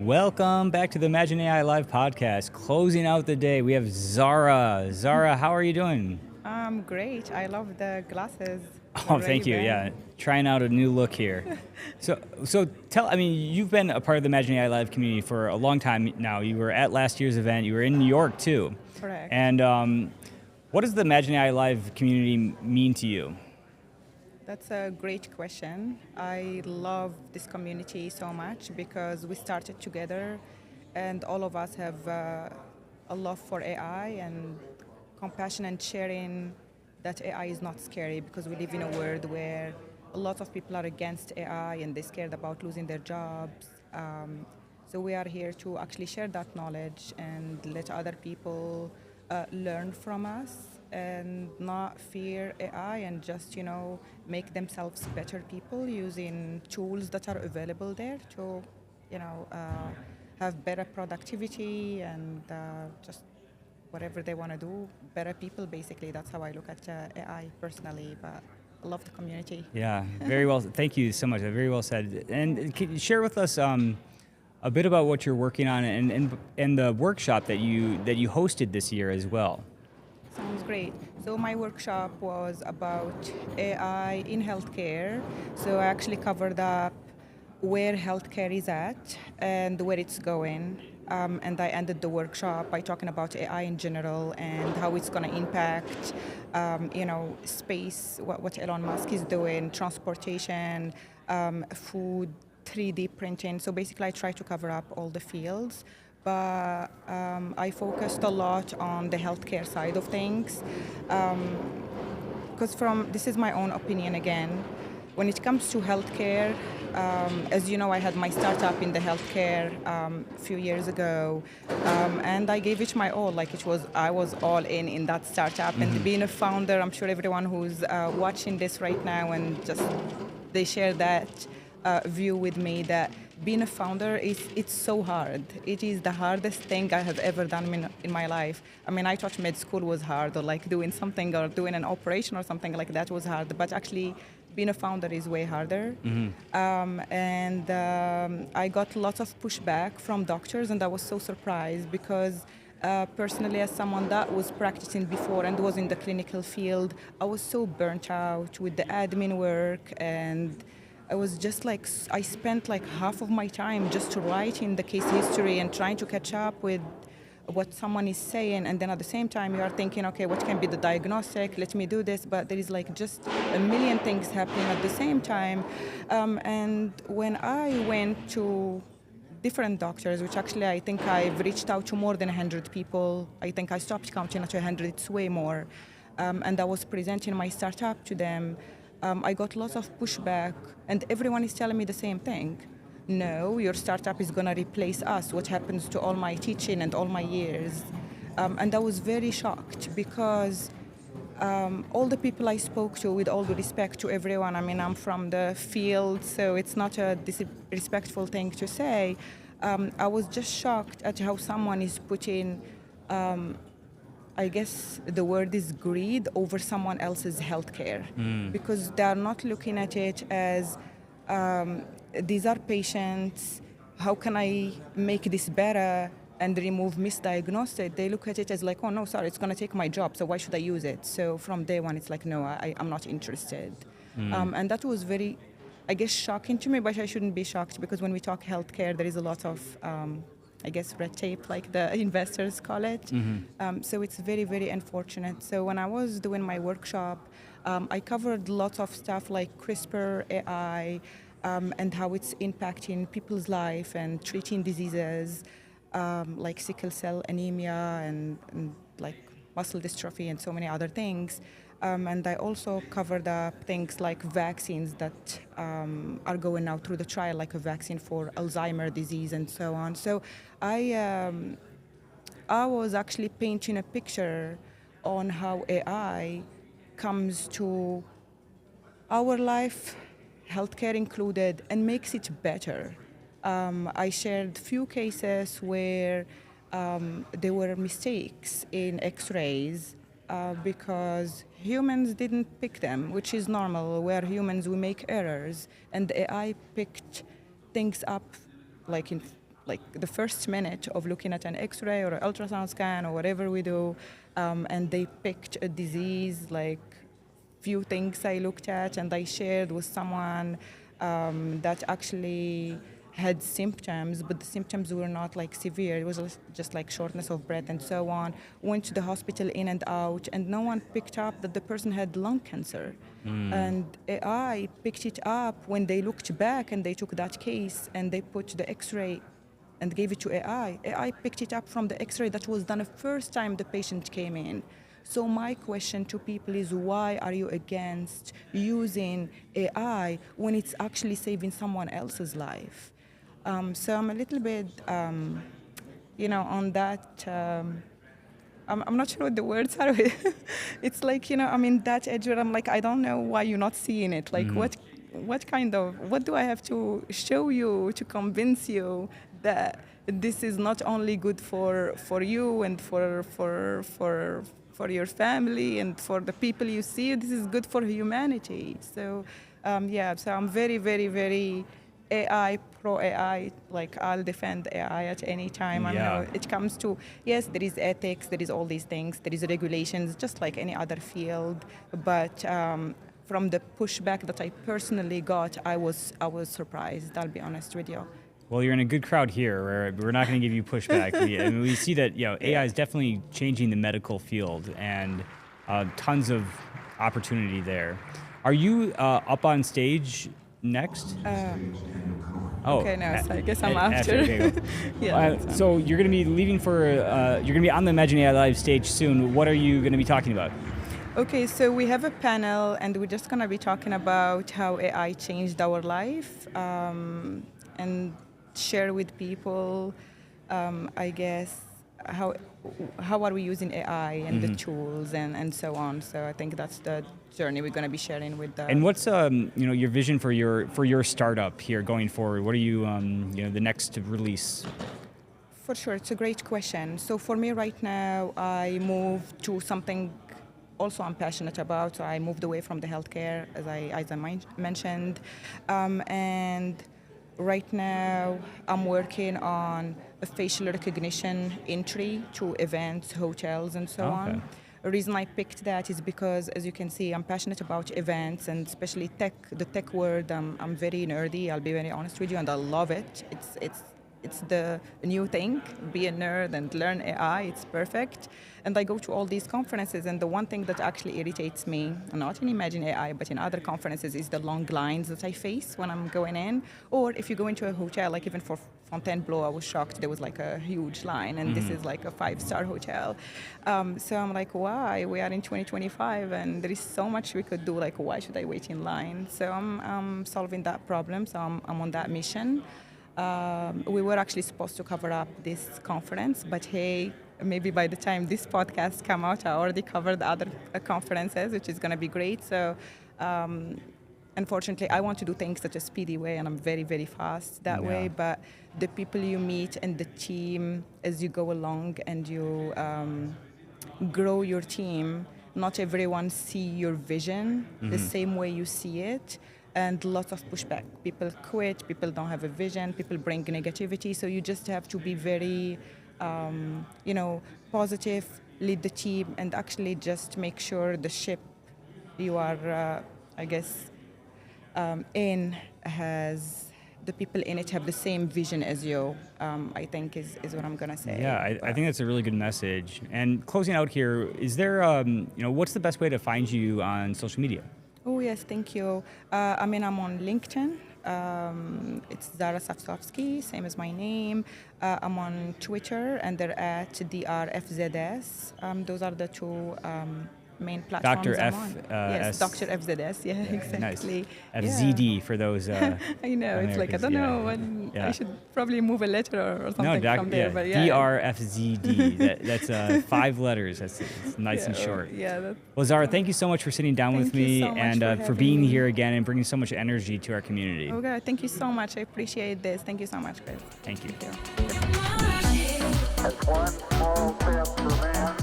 Welcome back to the Imagine AI Live podcast. Closing out the day, we have Zara. Zara, how are you doing? Great. I love the glasses. Oh, thank you. Yeah, trying out a new look here. So tell. I mean, you've been a part of the Imagine AI Live community for a long time now. You were at last year's event. You were in New York too. Correct. And what does the Imagine AI Live community mean to you? That's a great question. I love this community so much because we started together and all of us have a love for AI and compassion and sharing that AI is not scary because we live in a world where a lot of people are against AI and they're scared about losing their jobs. So we are here to actually share that knowledge and let other people learn from us and not fear AI and just, make themselves better people using tools that are available there to, have better productivity and just whatever they want to do, better people basically. That's how I look at AI personally, but I love the community. Yeah, very well. Thank you so much. Very well said. And can you share with us a bit about what you're working on and the workshop that you hosted this year as well? Sounds great. So my workshop was about AI in healthcare. So I actually covered up where healthcare is at and where it's going. And I ended the workshop by talking about AI in general and how it's going to impact, space, what Elon Musk is doing, transportation, food, 3D printing. So basically, I try to cover up all the fields. But I focused a lot on the healthcare side of things. Because this is my own opinion again, when it comes to healthcare, as you know, I had my startup in the healthcare a few years ago, and I gave it my all. I was all in that startup. Mm-hmm. And being a founder, I'm sure everyone who's watching this right now and just they share that view with me that being a founder it's so hard. It is the hardest thing I have ever done in my life. I mean, I thought med school was hard, or like doing something or doing an operation or something like that was hard, but actually being a founder is way harder. Mm-hmm. I got lots of pushback from doctors, and I was so surprised because personally, as someone that was practicing before and was in the clinical field, I was so burnt out with the admin work, and I was just like, I spent like half of my time just writing the case history and trying to catch up with what someone is saying, and then at the same time you are thinking, okay, what can be the diagnostic, let me do this, but there is like just a million things happening at the same time. And when I went to different doctors, which actually I think I've reached out to more than 100 people, I think I stopped counting at 100, it's way more, and I was presenting my startup to them, I got lots of pushback, and everyone is telling me the same thing. No, your startup is going to replace us. What happens to all my teaching and all my years? And I was very shocked because all the people I spoke to, with all the respect to everyone, I mean, I'm from the field, so it's not a disrespectful thing to say. I was just shocked at how someone is putting I guess the word is greed over someone else's healthcare, because they are not looking at it as these are patients, how can I make this better and remove misdiagnosed? They look at it as like, oh no, sorry, it's going to take my job, so why should I use it? So from day one, it's like, no, I'm not interested. And that was very, I guess, shocking to me, but I shouldn't be shocked because when we talk healthcare, there is a lot of I guess red tape, like the investors call it. Mm-hmm. So it's very, very unfortunate. So when I was doing my workshop, I covered lots of stuff like CRISPR, AI, and how it's impacting people's life and treating diseases like sickle cell anemia and like muscle dystrophy and so many other things. And I also covered up things like vaccines that are going now through the trial, like a vaccine for Alzheimer's disease and so on. So I was actually painting a picture on how AI comes to our life, healthcare included, and makes it better. I shared few cases where there were mistakes in X-rays because humans didn't pick them, which is normal. We're humans, we make errors, and the AI picked things up like in like the first minute of looking at an X-ray or an ultrasound scan or whatever we do, and they picked a disease, like few things I looked at and I shared with someone that actually had symptoms, but the symptoms were not like severe. It was just like shortness of breath and so on. Went to the hospital in and out, and no one picked up that the person had lung cancer. And AI picked it up when they looked back and they took that case and they put the X-ray and gave it to AI. AI picked it up from the X-ray that was done the first time the patient came in. So my question to people is, why are you against using AI when it's actually saving someone else's life? So I'm a little bit, on that. I'm not sure what the words are. It's like, I'm in that edge where I'm like, I don't know why you're not seeing it. Like, what do I have to show you to convince you that this is not only good for you and for your family and for the people you see, this is good for humanity. So, so I'm very, very, very pro AI. Like, I'll defend AI at any time. I know it comes to, yes, there is ethics, there is all these things, there is regulations, just like any other field. But from the pushback that I personally got, I was surprised, I'll be honest with you. Well, you're in a good crowd here. We're not going to give you pushback. We see that AI is definitely changing the medical field, and tons of opportunity there. Are you up on stage next? Okay, no, so I guess I'm after. Okay, so you're going to be leaving you're going to be on the Imagine AI Live stage soon. What are you going to be talking about? Okay, so we have a panel, and we're just going to be talking about how AI changed our life, and share with people, I guess, how are we using AI and the tools and so on. So I think that's the journey we're going to be sharing with them. And what's your vision for your startup here going forward? What are you the next release? For sure, it's a great question. So for me right now, I moved to something also I'm passionate about. So I moved away from the healthcare, as I mentioned, and right now, I'm working on a facial recognition entry to events, hotels, and so on. The reason I picked that is because, as you can see, I'm passionate about events, and especially the tech world. I'm very nerdy, I'll be very honest with you, and I love it. It's the new thing. Be a nerd and learn AI, it's perfect. And I go to all these conferences, and the one thing that actually irritates me, not in Imagine AI, but in other conferences, is the long lines that I face when I'm going in. Or if you go into a hotel, like even for Fontainebleau, I was shocked. There was like a huge line, and this is like a 5-star hotel. So I'm like, why? We are in 2025, and there is so much we could do. Like, why should I wait in line? So I'm solving that problem. So I'm on that mission. We were actually supposed to cover up this conference, but hey, maybe by the time this podcast come out, I already covered other conferences, which is going to be great. So unfortunately, I want to do things at a speedy way, and I'm very, very fast that way. But the people you meet and the team as you go along and you grow your team, not everyone see your vision the same way you see it. And lots of pushback. People quit, people don't have a vision, people bring negativity. So you just have to be very, positive, lead the team, and actually just make sure the ship you are, in has, the people in it have the same vision as you, I think is what I'm going to say. Yeah, I think that's a really good message. And closing out here, is there, what's the best way to find you on social media? Oh, yes, thank you. I'm on LinkedIn. It's Zara Safsovski, same as my name. I'm on Twitter, and they're at DRFZS. Those are the two main platforms Dr. I'm on. Yes, Dr. FZS, yeah, exactly. Nice. FZD for those. I know, it's like, I don't know, I should probably move a letter or something from there. But DRFZD, that's 5 letters. It's nice and short. Well, Zara, thank you so much for sitting down with me and for being here again and bringing so much energy to our community. Okay, thank you so much. I appreciate this. Thank you so much, Chris. Thank you. Thank you. That's one small step for man.